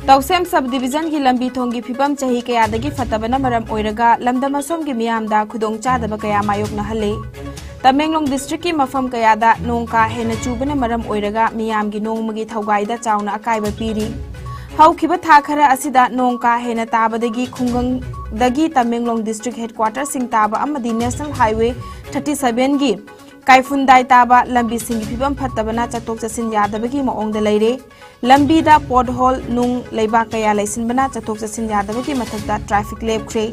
तौसेम sub division की लंबी थोंगी फिबम चाही कयादगी फतबना मरम ओइरगा लमदम असोम की मियामदा खुदोंग चादबा कया मायोकनहले तमेंगलोंग डिस्ट्रिक्ट की मफम कयादा नोंग का हेन चूबना मरम ओइरगा मियामगी नोंगमगी थौगाइदा चावना अकाइबा पीरी हौखिबा था खरा असिदा नोंग का हेन ताबदगी खुंगंगदगी तमेंगलोंग डिस्ट्रिक्ट हेडक्वार्टर सिंग ताबा अमदी नेशनल हाईवे 37 की काइफुंदाई ताबा लंबी सिंगी फिबम फतबना चतोक चसिन यादबगी मओंगदा लेरे लंबीदा पोटहोल नुंग लेबा कया लैसिनबना चतोक चसिन यादबगी मथकदा ट्रैफिक लेपख्रे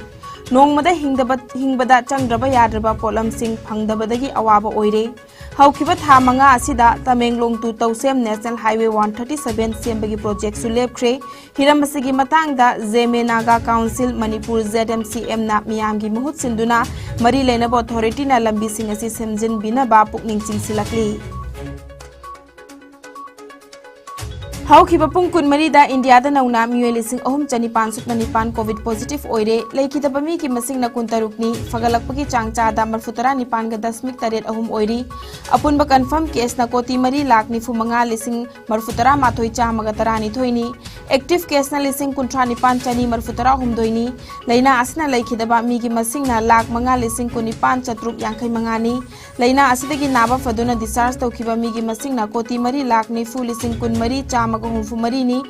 नोंगमदा हिंगबदा चंगद्रबा याद्रबा पोलमसिंग फंगदबदगी अवाबा ओइरे हौखिबा था मंगा असिदा Tamenglong to Tousem national highway 137 सेंबगी प्रोजेक्ट सु लेपख्रे हिरमसिगी मतांगदा जेमे नागा काउंसिल मणिपुर ZMCM ना मियामगी मुहुत सिंदुना मरी लेनब अथॉरिटी ना लंबी सिंग असि सेमजिन बिनबा पुकनिंग चिंगसिलकली हौखिबा पुंग कुनमरीदा इंडियादा नौना मियोय लिसिंग अहुम चनिपान सुपनिपान कोविड पॉजिटिव ओइरे लेखिदबा मी की मसिंग ना कुंतरुकनी फगलकपगी चांगचादा मरफुतरा निपान गा 10.3 अहुम ओइरी अपुनबा कंफर्म केस ना कोटी मरी लाख निफु मंगा लिसिंग मरफुतरा माथोय चामगा तरानी थोइनी एक्टिव केस ना लिसिंग कुंट्रा निपान चनी मरफुतरा हुमदोइनी लेना असना लेखिदबा मी की मसिंग ना लाख मंगा लिसिंग कुनिपान चतरुक यांखै मंगानी लेना असदगी नाबा फदुना डिस्चार्ज तौखिबा मी की मसिंग ना कोटी मरी लाख निफु लिसिंग कुनमरी चामगा हुमफु मरीनी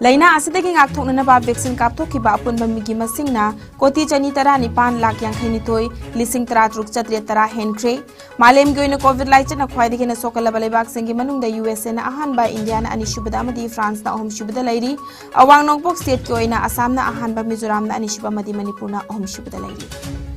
लेना असदगी गाक्थोकनबा वैक्सीन कापथोखिबा अपुनबा मिगी मसिंगना कोटी चनी तरा निपान लाख यांखैनिथोय लिसिंग तरा तरुक चत्रे तरा हेनख्रे मालेमगी ओइना कोविड लाइचना ख्वाइदगी न सोकलबा लेबाक सिंगी मनुंगदा USA ना अहानबा इंडिया ना अनिशुबदा मदी फ्रांस ना अहम शुबदा लैरी अवांग नोंगपोक स्टेट की ओइना असम ना अहानबा मिजोराम ना अनिशुबा मदी मणिपुर ना अहम शुबदा लैरी।